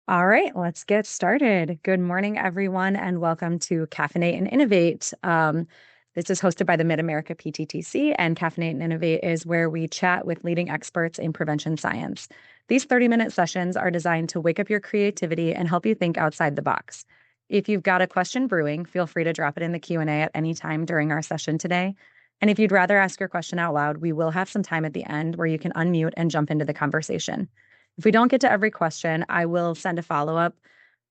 All right, let's get started. Good morning, everyone, and welcome to Caffeinate and Innovate. This is hosted by the Mid-America PTTC, and Caffeinate and Innovate is where we chat with leading experts in prevention science. These 30-minute sessions are designed to wake up your creativity and help you think outside the box. If you've got a question brewing, feel free to drop it in the Q&A at any time during our session today. And if you'd rather ask your question out loud, we will have some time at the end where you can unmute and jump into the conversation. If we don't get to every question, I will send a follow-up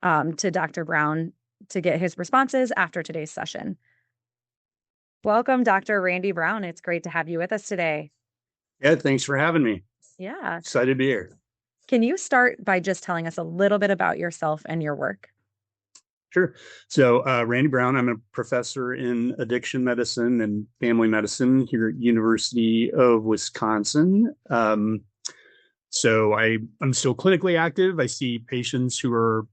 to Dr. Brown to get his responses after today's session. Welcome, Dr. Randy Brown. It's great to have you with us today. Yeah, thanks for having me. Yeah. Excited to be here. Can you start by just telling us a little bit about yourself and your work? Sure. So, Randy Brown, I'm a professor in addiction medicine and family medicine here at University of Wisconsin. I'm still clinically active. I see patients who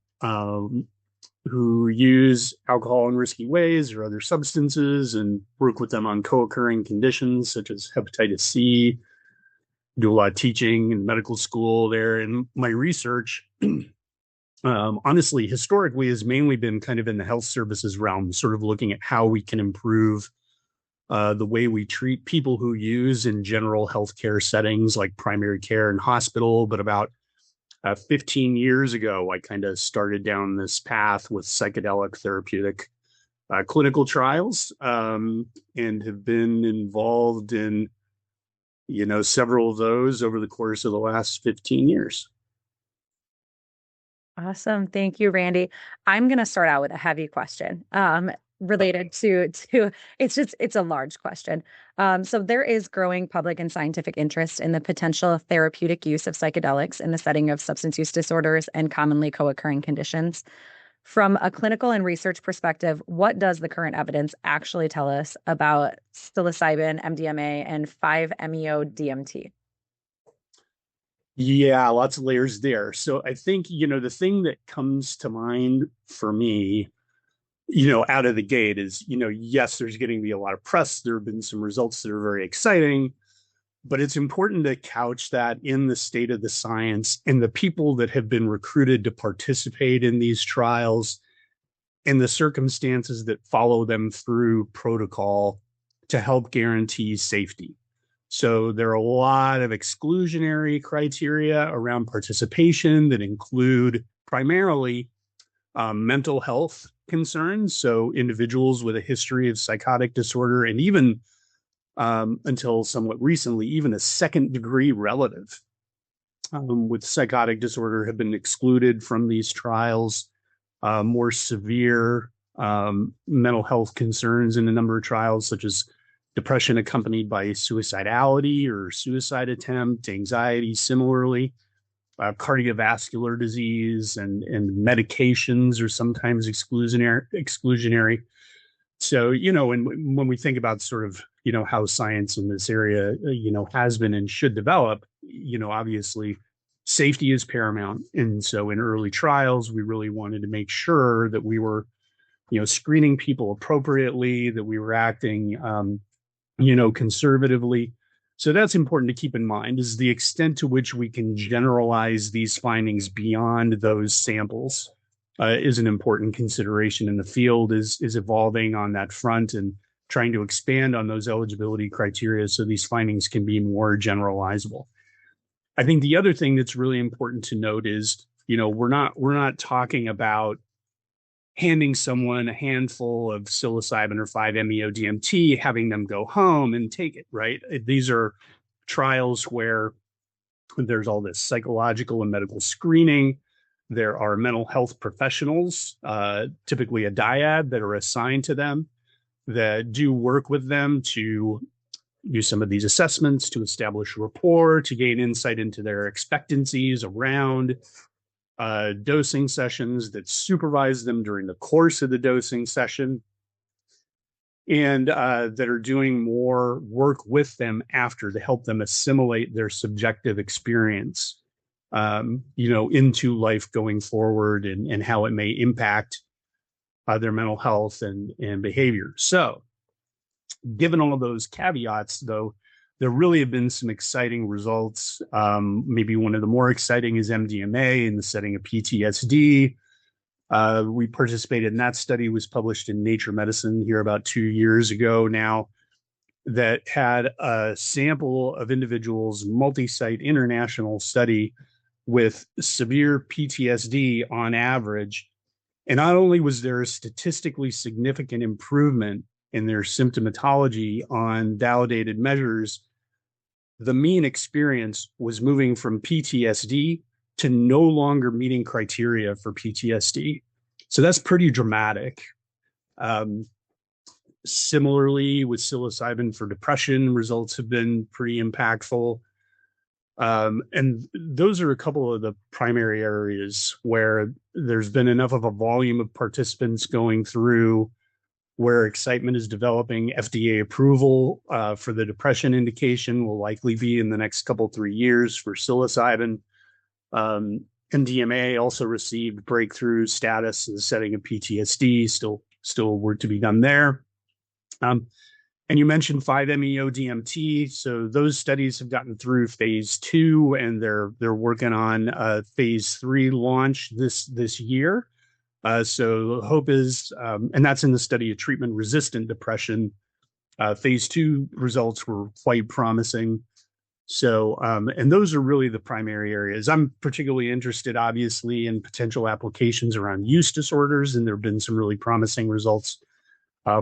use alcohol in risky ways or other substances and work with them on co-occurring conditions such as hepatitis C. Do a lot of teaching in medical school there. And my research, honestly, historically has mainly been kind of in the health services realm, sort of looking at how we can improve the way we treat people who use in general healthcare settings like primary care and hospital. But about 15 years ago, I kind of started down this path with psychedelic therapeutic clinical trials, and have been involved in, several of those over the course of the last 15 years. Awesome. Thank you, Randy. I'm going to start out with a heavy question related to it's a large question. So there is growing public and scientific interest in the potential therapeutic use of psychedelics in the setting of substance use disorders and commonly co-occurring conditions. From a clinical and research perspective, what does the current evidence actually tell us about psilocybin, MDMA, and 5-MeO-DMT? Yeah, lots of layers there. So I think, the thing that comes to mind for me, out of the gate is, yes, there's getting to be a lot of press. There have been some results that are very exciting, but it's important to couch that in the state of the science and the people that have been recruited to participate in these trials and the circumstances that follow them through protocol to help guarantee safety. So there are a lot of exclusionary criteria around participation that include primarily mental health concerns. So individuals with a history of psychotic disorder, and even until somewhat recently, even a second degree relative with psychotic disorder have been excluded from these trials. More severe mental health concerns in a number of trials, such as depression accompanied by suicidality or suicide attempt, anxiety similarly, cardiovascular disease and medications are sometimes exclusionary. So, when we think about sort of, how science in this area, has been and should develop, obviously safety is paramount. And so in early trials, we really wanted to make sure that we were, screening people appropriately, that we were acting, conservatively. So that's important to keep in mind, is the extent to which we can generalize these findings beyond those samples is an important consideration. And the field is evolving on that front and trying to expand on those eligibility criteria so these findings can be more generalizable. I think the other thing that's really important to note is, we're not talking about handing someone a handful of psilocybin or 5-MeO-DMT, having them go home and take it, right? These are trials where there's all this psychological and medical screening. There are mental health professionals, typically a dyad, that are assigned to them that do work with them to do some of these assessments, to establish rapport, to gain insight into their expectancies around dosing sessions, that supervise them during the course of the dosing session, and that are doing more work with them after to help them assimilate their subjective experience, into life going forward, and how it may impact their mental health and behavior. So, given all of those caveats, though, there really have been some exciting results. Maybe one of the more exciting is MDMA in the setting of PTSD. We participated in that study, was published in Nature Medicine here about 2 years ago now, that had a sample of individuals, multi-site international study with severe PTSD on average. And not only was there a statistically significant improvement in their symptomatology on validated measures, the mean experience was moving from PTSD to no longer meeting criteria for PTSD. So that's pretty dramatic. Um, Similarly, with psilocybin for depression, results have been pretty impactful. And those are a couple of the primary areas where there's been enough of a volume of participants going through, where excitement is developing. FDA approval for the depression indication will likely be in the next couple, 3 years for psilocybin. MDMA also received breakthrough status in the setting of PTSD. Still work to be done there. And you mentioned 5-MeO-DMT. So those studies have gotten through phase 2, and they're working on phase 3 launch this year. So the hope is, and that's in the study of treatment-resistant depression. Phase 2 results were quite promising. So, and those are really the primary areas. I'm particularly interested, obviously, in potential applications around use disorders, and there have been some really promising results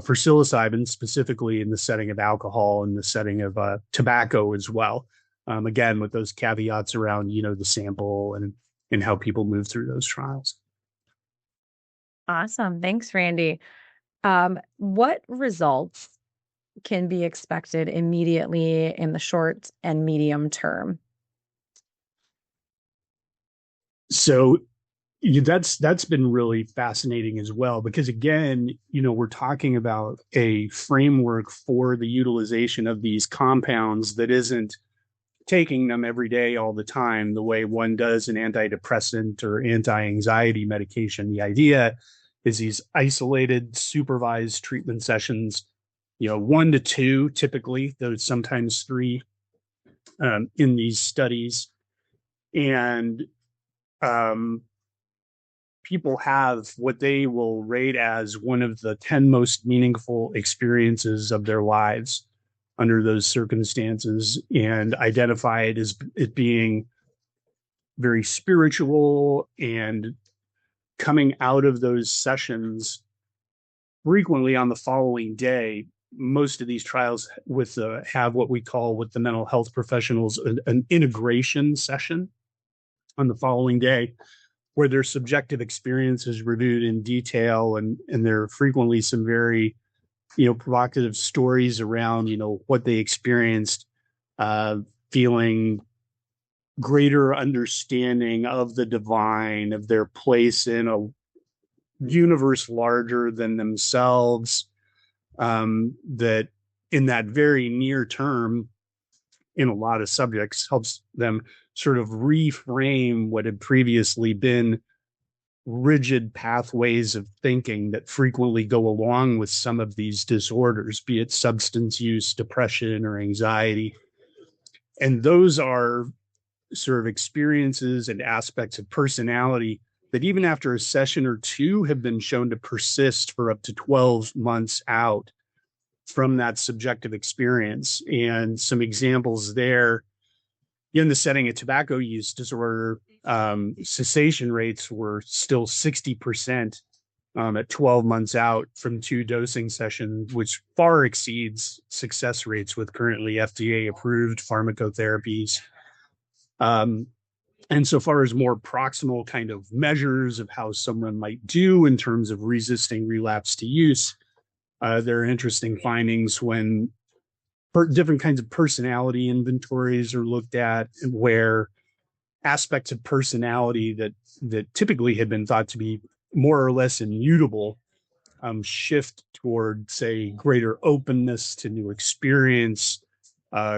for psilocybin, specifically in the setting of alcohol and the setting of tobacco as well. Again, with those caveats around, the sample and how people move through those trials. Awesome. Thanks, Randy. What results can be expected immediately in the short and medium term? So that's been really fascinating as well, because again, we're talking about a framework for the utilization of these compounds that isn't taking them every day all the time the way one does an antidepressant or anti-anxiety medication. The idea is these isolated supervised treatment sessions, 1 to 2 typically, though sometimes 3, in these studies. And people have what they will rate as one of the 10 most meaningful experiences of their lives under those circumstances, and identify it as it being very spiritual. And coming out of those sessions frequently on the following day, most of these trials have what we call, with the mental health professionals, an integration session on the following day, where their subjective experience is reviewed in detail, and there are frequently some very, provocative stories around, what they experienced, feeling greater understanding of the divine, of their place in a universe larger than themselves, that in that very near term, in a lot of subjects, helps them sort of reframe what had previously been rigid pathways of thinking that frequently go along with some of these disorders, be it substance use, depression, or anxiety. And those are sort of experiences and aspects of personality that, even after a session or 2, have been shown to persist for up to 12 months out from that subjective experience. And some examples there, in the setting of tobacco use disorder, cessation rates were still 60% at 12 months out from 2 dosing sessions, which far exceeds success rates with currently FDA approved pharmacotherapies. And so far as more proximal kind of measures of how someone might do in terms of resisting relapse to use, there are interesting findings when different kinds of personality inventories are looked at, where aspects of personality that typically had been thought to be more or less immutable shift toward, say, greater openness to new experience,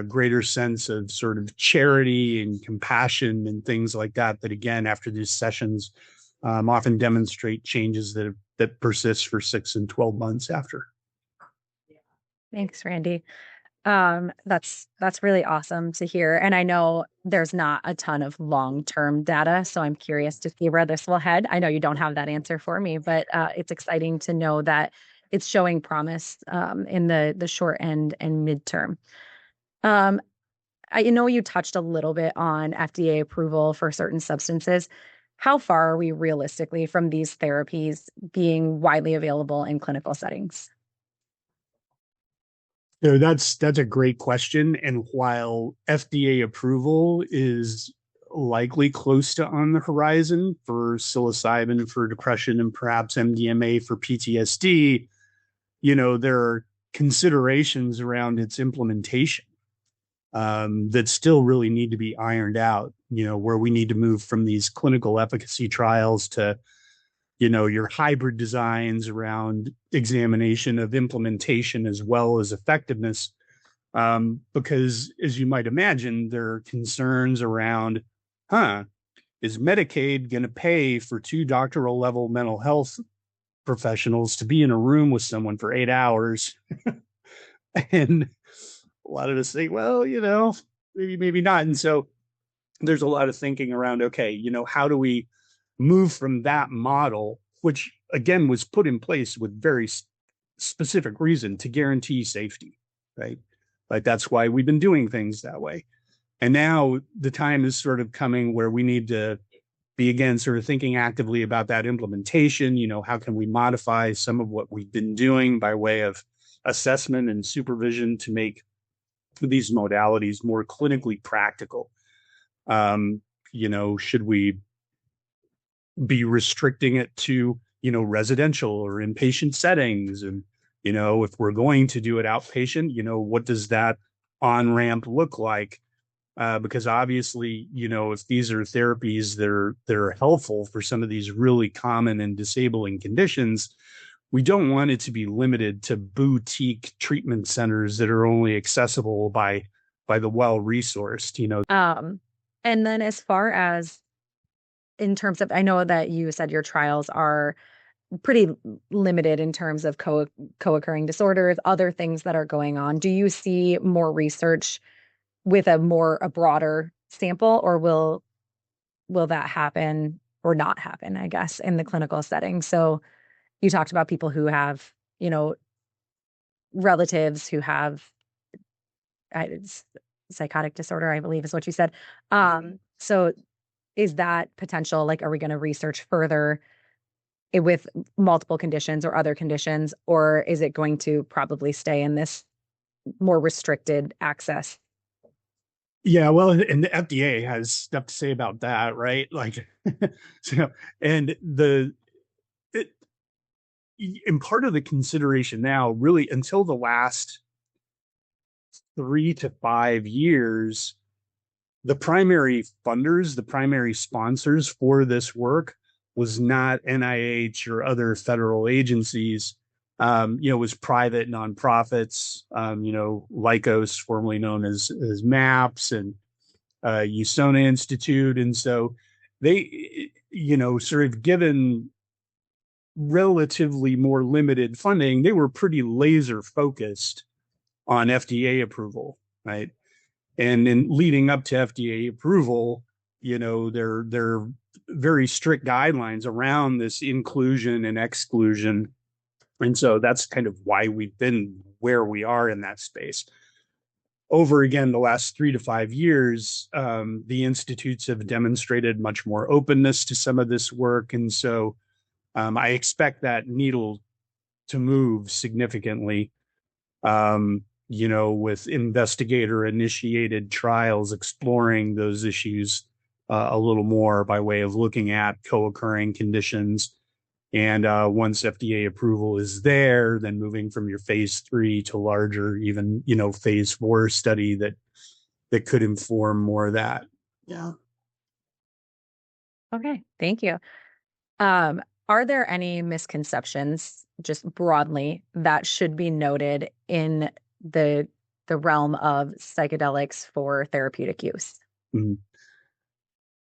greater sense of sort of charity and compassion and things like that, that again, after these sessions, often demonstrate changes that persist for 6 and 12 months after. Thanks, Randy. That's really awesome to hear. And I know there's not a ton of long-term data, so I'm curious to see where this will head. I know you don't have that answer for me, but it's exciting to know that it's showing promise in the short and midterm. Um, I know you touched a little bit on FDA approval for certain substances. How far are we realistically from these therapies being widely available in clinical settings? That's a great question. And while FDA approval is likely close to on the horizon for psilocybin for depression and perhaps MDMA for PTSD, there are considerations around its implementation that still really need to be ironed out, where we need to move from these clinical efficacy trials to, your hybrid designs around examination of implementation as well as effectiveness. Because as you might imagine, there are concerns around, is Medicaid going to pay for two doctoral level mental health professionals to be in a room with someone for 8 hours? And a lot of us think, well, maybe not. And so there's a lot of thinking around, okay, how do we move from that model, which again was put in place with very specific reason to guarantee safety, right? Like that's why we've been doing things that way. And now the time is sort of coming where we need to be again sort of thinking actively about that implementation. How can we modify some of what we've been doing by way of assessment and supervision to make these modalities more clinically practical? Um, should we be restricting it to, residential or inpatient settings? And, if we're going to do it outpatient, what does that on ramp look like? Because obviously, if these are therapies that are helpful for some of these really common and disabling conditions, we don't want it to be limited to boutique treatment centers that are only accessible by the well-resourced. Um, and then as far as in terms of, I know that you said your trials are pretty limited in terms of co-occurring disorders, other things that are going on. Do you see more research with a broader sample, or will that happen or not happen, I guess, in the clinical setting? So you talked about people who have, relatives who have it's psychotic disorder, I believe is what you said. So is that potential, like, are we going to research further with multiple conditions or other conditions, or is it going to probably stay in this more restricted access? Yeah, well, and the FDA has stuff to say about that, right? Like, so, and it, and part of the consideration now, really, until the last 3 to 5 years, the primary funders, the primary sponsors for this work was not NIH or other federal agencies. It was private nonprofits, Lycos, formerly known as MAPS, and USONA Institute. And so they, sort of given relatively more limited funding, they were pretty laser focused on FDA approval, right? And in leading up to FDA approval, there are very strict guidelines around this inclusion and exclusion. And so that's kind of why we've been where we are in that space. Over again, the last 3 to 5 years, the institutes have demonstrated much more openness to some of this work. And so I expect that needle to move significantly, with investigator initiated trials exploring those issues a little more by way of looking at co-occurring conditions. And once FDA approval is there, then moving from your phase 3 to larger, even, phase 4 study that could inform more of that. Yeah. Okay, thank you. Um, are there any misconceptions, just broadly, that should be noted in the the realm of psychedelics for therapeutic use? Mhm.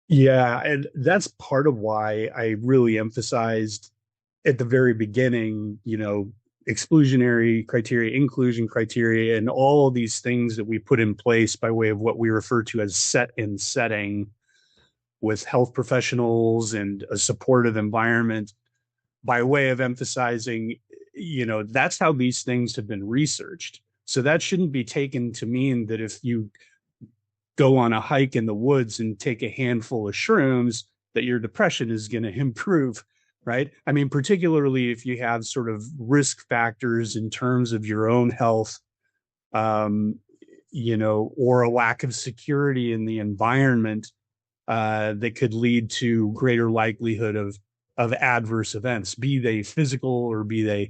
Yeah, and that's part of why I really emphasized at the very beginning, exclusionary criteria, inclusion criteria, and all of these things that we put in place by way of what we refer to as set and setting with health professionals and a supportive environment by way of emphasizing, that's how these things have been researched. So that shouldn't be taken to mean that if you go on a hike in the woods and take a handful of shrooms, that your depression is going to improve, right? I mean, particularly if you have sort of risk factors in terms of your own health, um, or a lack of security in the environment that could lead to greater likelihood of adverse events, be they physical or be they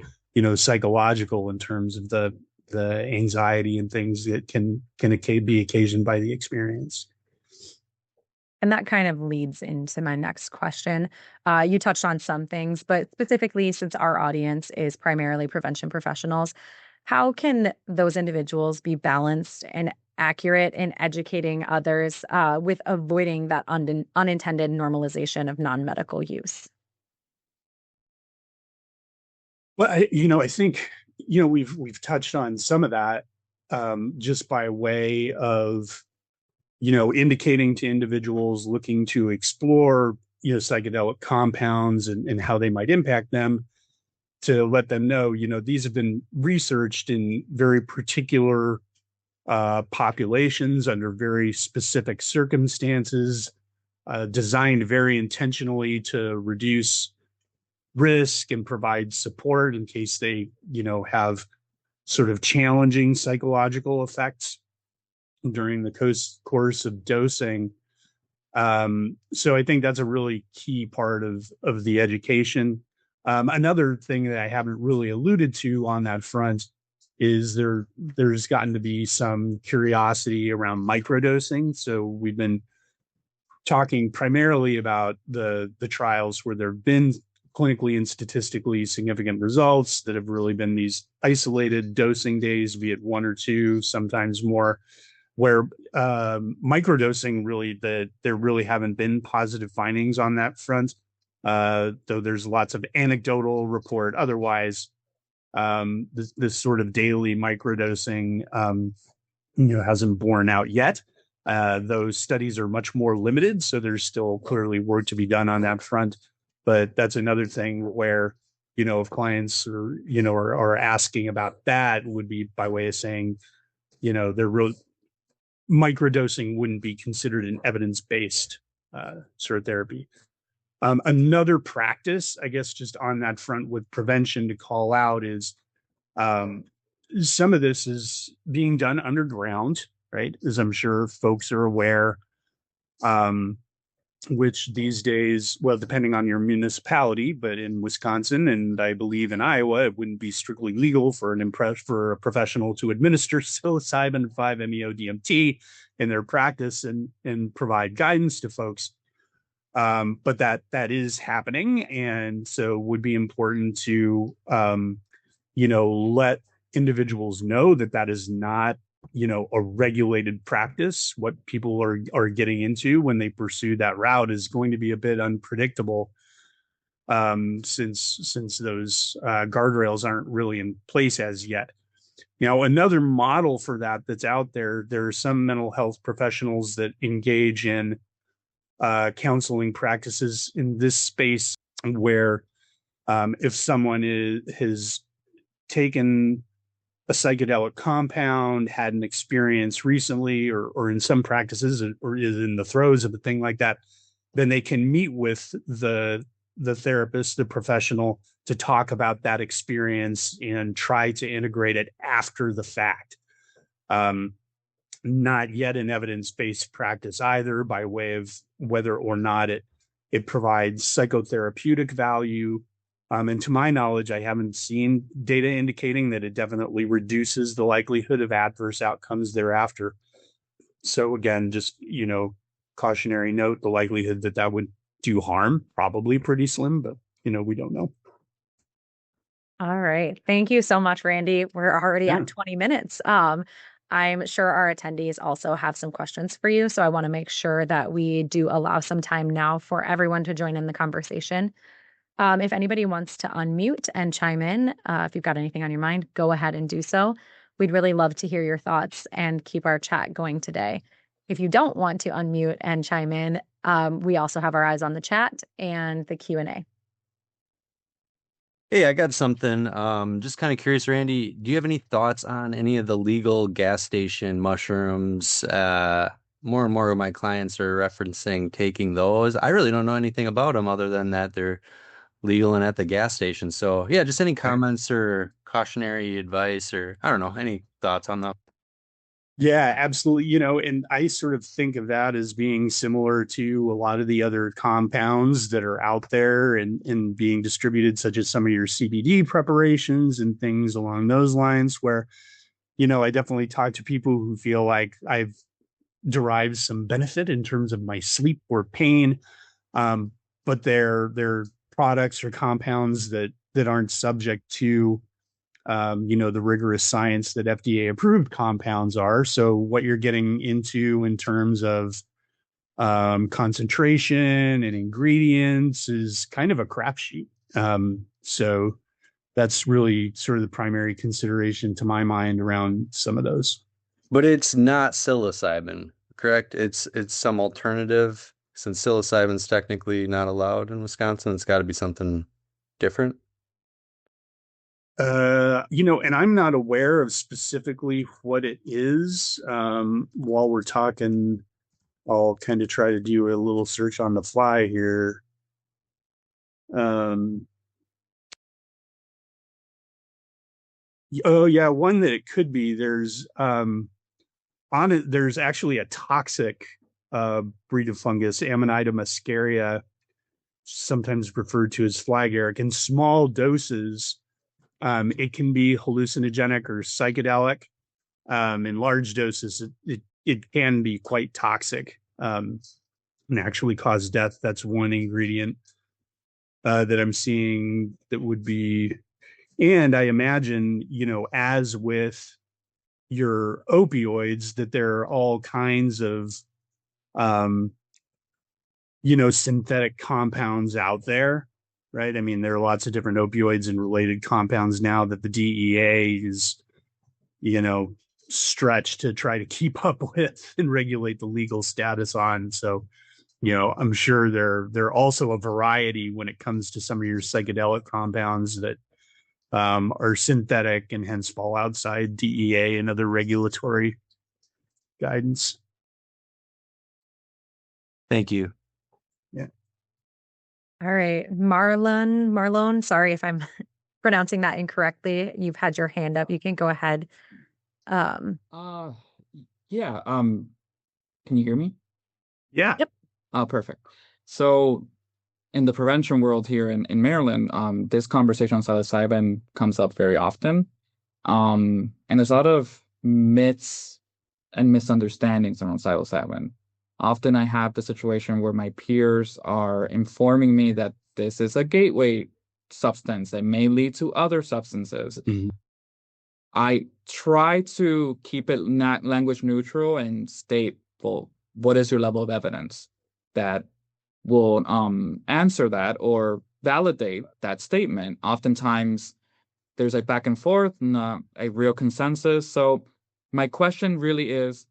psychological, in terms of the anxiety and things that can be occasioned by the experience. And that kind of leads into my next question. You touched on some things, but specifically, since our audience is primarily prevention professionals, how can those individuals be balanced and accurate in educating others with avoiding that unintended normalization of non-medical use? Well, I think we've touched on some of that, just by way of indicating to individuals looking to explore psychedelic compounds and how they might impact them, to let them know these have been researched in very particular populations under very specific circumstances, designed very intentionally to reduce risk and provide support in case they have sort of challenging psychological effects during the course of dosing. So I think that's a really key part of the education. Another thing that I haven't really alluded to on that front is there's gotten to be some curiosity around microdosing. So we've been talking primarily about the trials where there have been clinically and statistically significant results that have really been these isolated dosing days, be it one or two, sometimes more, where microdosing there really haven't been positive findings on that front, though there's lots of anecdotal report otherwise. This sort of daily microdosing hasn't borne out yet. Those studies are much more limited, so there's still clearly work to be done on that front. But that's another thing where, if clients are asking about that, would be by way of saying, they're real microdosing wouldn't be considered an evidence-based sort of therapy. Another practice, I guess, just on that front with prevention to call out is some of this is being done underground, right? As I'm sure folks are aware, which these days, well, depending on your municipality, but in Wisconsin and I believe in Iowa, it wouldn't be strictly legal for a professional to administer psilocybin 5-MeO DMT in their practice and provide guidance to folks. But that is happening, and so would be important to let individuals know that is not a regulated practice. What people are getting into when they pursue that route is going to be a bit unpredictable, since those guardrails aren't really in place as yet. Another model for that's out there. There are some mental health professionals that engage in counseling practices in this space where, if someone has taken a psychedelic compound, had an experience recently, or in some practices, or is in the throes of a thing like that, then they can meet with the therapist, the professional, to talk about that experience and try to integrate it after the fact. Not yet an evidence-based practice either, by way of whether or not it provides psychotherapeutic value. And to my knowledge, I haven't seen data indicating that it definitely reduces the likelihood of adverse outcomes thereafter. So again, just, cautionary note, the likelihood that would do harm, probably pretty slim, but, we don't know. All right. Thank you so much, Randy. We're already Yeah. at 20 minutes. I'm sure our attendees also have some questions for you. So I want to make sure that we do allow some time now for everyone to join in the conversation. If anybody wants to unmute and chime in, if you've got anything on your mind, go ahead and do so. We'd really love to hear your thoughts and keep our chat going today. If you don't want to unmute and chime in, we also have our eyes on the chat and the Q&A. Hey, I got something. Just kind of curious, Randy, do you have any thoughts on any of the legal gas station mushrooms? More and more of my clients are referencing taking those. I really don't know anything about them other than that they're legal and at the gas station. So yeah, just any comments or cautionary advice or I don't know, any thoughts on that? Yeah, absolutely. And I sort of think of that as being similar to a lot of the other compounds that are out there and being distributed, such as some of your CBD preparations and things along those lines, where, I definitely talk to people who feel like I've derived some benefit in terms of my sleep or pain. But they're products or compounds that aren't subject to the rigorous science that FDA approved compounds are. So what you're getting into in terms of concentration and ingredients is kind of a crapshoot. So that's really sort of the primary consideration to my mind around some of those. But it's not psilocybin, correct? It's some alternative. Since psilocybin's technically not allowed in Wisconsin, it's got to be something different. And I'm not aware of specifically what it is. While we're talking, I'll kind of try to do a little search on the fly here. Um, oh yeah, one that it could be. There's on it. There's actually a toxic breed of fungus, Amanita muscaria, sometimes referred to as flag Eric. In small doses, it can be hallucinogenic or psychedelic. In large doses, it can be quite toxic and actually cause death. That's one ingredient that I'm seeing that would be. And I imagine, as with your opioids, that there are all kinds of, um, synthetic compounds out there, right? I mean, there are lots of different opioids and related compounds now that the DEA is, you know, stretched to try to keep up with and regulate the legal status on. So, I'm sure there are also a variety when it comes to some of your psychedelic compounds that are synthetic and hence fall outside DEA and other regulatory guidance. Thank you. Yeah. All right, Marlon, sorry if I'm pronouncing that incorrectly. You've had your hand up. You can go ahead. Um, Uh, yeah. Can you hear me? Yeah. Yep. Oh, perfect. So in the prevention world here in Maryland, this conversation on psilocybin comes up very often. And there's a lot of myths and misunderstandings around psilocybin. Often I have the situation where my peers are informing me that this is a gateway substance that may lead to other substances. Mhm. I try to keep it not language neutral and state, well, what is your level of evidence that will answer that or validate that statement. Oftentimes there's a back and forth, not a real consensus. So my question really is,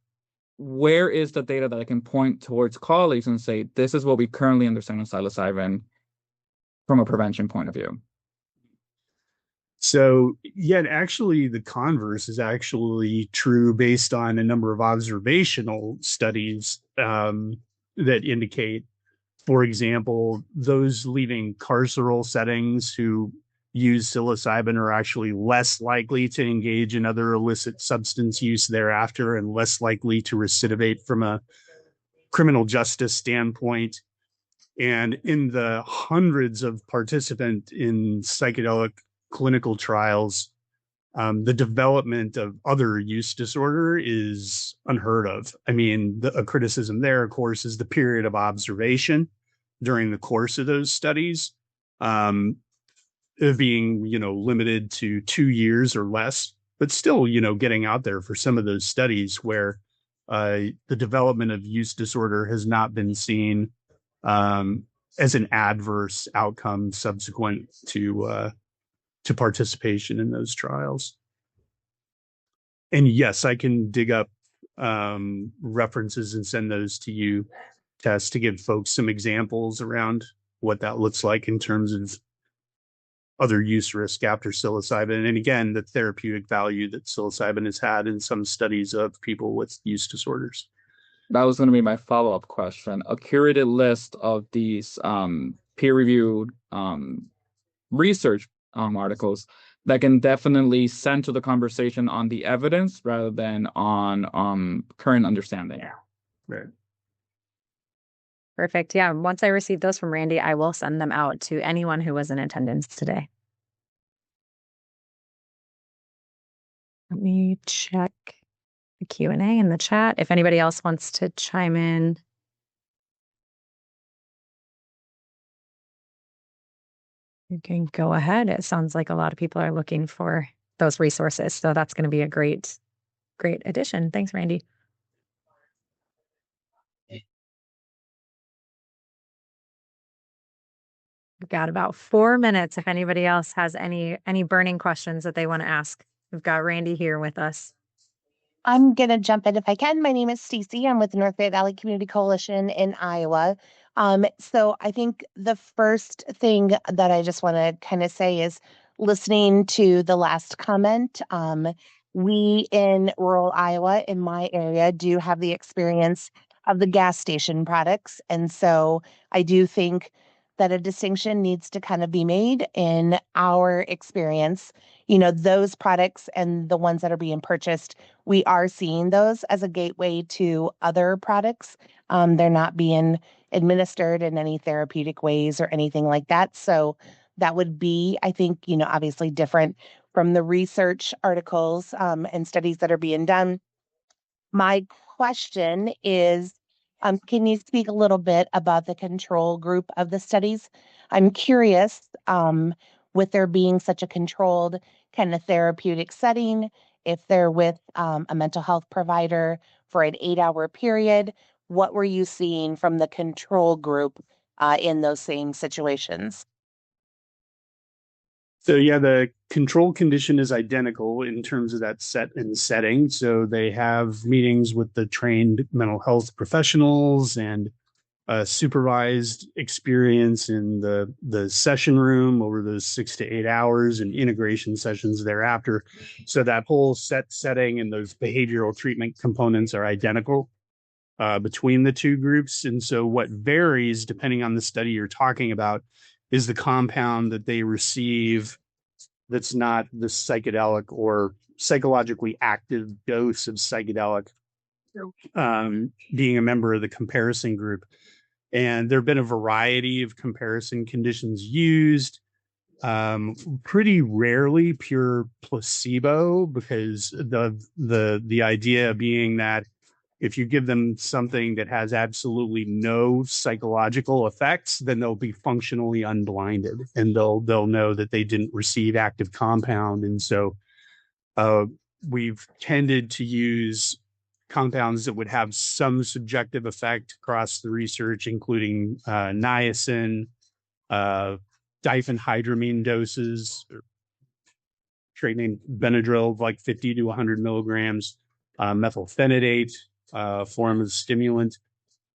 where is the data that I can point towards colleagues and say, this is what we currently understand on psilocybin from a prevention point of view? So, yeah, actually, the converse is actually true based on a number of observational studies that indicate, for example, those leaving carceral settings who use psilocybin are actually less likely to engage in other illicit substance use thereafter and less likely to recidivate from a criminal justice standpoint. And in the hundreds of participants in psychedelic clinical trials, the development of other use disorder is unheard of. I mean, a criticism there, of course, is the period of observation during the course of those studies, being, limited to 2 years or less, but still, getting out there for some of those studies where the development of use disorder has not been seen as an adverse outcome subsequent to participation in those trials. And yes, I can dig up references and send those to you, Tess, to give folks some examples around what that looks like in terms of other use risk after psilocybin. And again, the therapeutic value that psilocybin has had in some studies of people with use disorders. That was going to be my follow-up question. A curated list of these peer-reviewed research articles that can definitely center the conversation on the evidence rather than on current understanding. Right. Perfect. Yeah. Once I receive those from Randy, I will send them out to anyone who was in attendance today. Let me check the Q&A in the chat. If anybody else wants to chime in. You can go ahead. It sounds like a lot of people are looking for those resources. So that's going to be a great addition. Thanks, Randy. We've got about 4 minutes if anybody else has any burning questions that they want to ask. We've got Randy here with us. I'm going to jump in if I can. My name is Stacey. I'm with the North Bay Valley Community Coalition in Iowa. So I think the first thing that I just want to kind of say is listening to the last comment. We in rural Iowa, in my area, do have the experience of the gas station products. And so I do think that a distinction needs to kind of be made in our experience. You know, those products and the ones that are being purchased, we are seeing those as a gateway to other products. They're not being administered in any therapeutic ways or anything like that. So that would be, I think, you know, obviously different from the research articles and studies that are being done. My question is, can you speak a little bit about the control group of the studies? I'm curious, with there being such a controlled kind of therapeutic setting, if they're with a mental health provider for an 8-hour period, what were you seeing from the control group in those same situations? So yeah, the control condition is identical in terms of that set and setting. So they have meetings with the trained mental health professionals and supervised experience in the session room over those 6 to 8 hours and integration sessions thereafter. So that whole setting and those behavioral treatment components are identical between the two groups. And so what varies depending on the study you're talking about is the compound that they receive that's not the psychedelic or psychologically active dose of psychedelic, being a member of the comparison group. And there have been a variety of comparison conditions used, pretty rarely pure placebo, because the idea being that if you give them something that has absolutely no psychological effects, then they'll be functionally unblinded and they'll know that they didn't receive active compound. And so we've tended to use compounds that would have some subjective effect across the research, including niacin, diphenhydramine doses, trade name Benadryl, like 50 to 100 milligrams, methylphenidate, form of stimulant.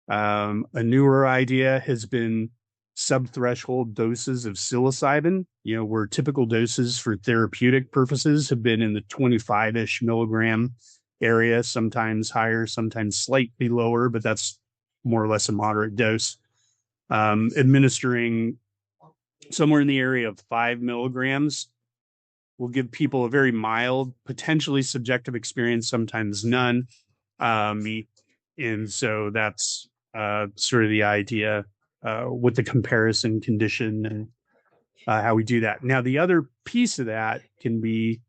A newer idea has been subthreshold doses of psilocybin, you know, where typical doses for therapeutic purposes have been in the 25-ish milligram area, sometimes higher, sometimes slightly lower, but that's more or less a moderate dose. Administering somewhere in the area of 5 milligrams will give people a very mild, potentially subjective experience, sometimes none. And so that's sort of the idea with the comparison condition and how we do that. Now, the other piece of that can be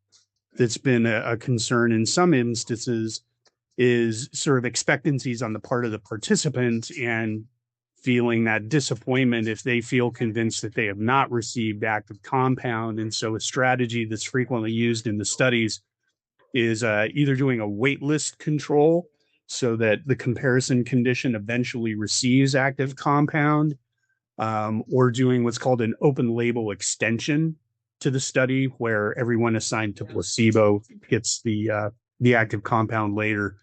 that's been a concern in some instances is sort of expectancies on the part of the participant and feeling that disappointment if they feel convinced that they have not received active compound. And so a strategy that's frequently used in the studies is either doing a wait list control so that the comparison condition eventually receives active compound, or doing what's called an open label extension to the study, where everyone assigned to placebo gets the active compound later,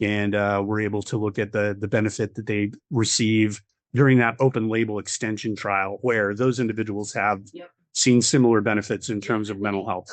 and we're able to look at the benefit that they receive during that open label extension trial, where those individuals have seen similar benefits in terms of mental health.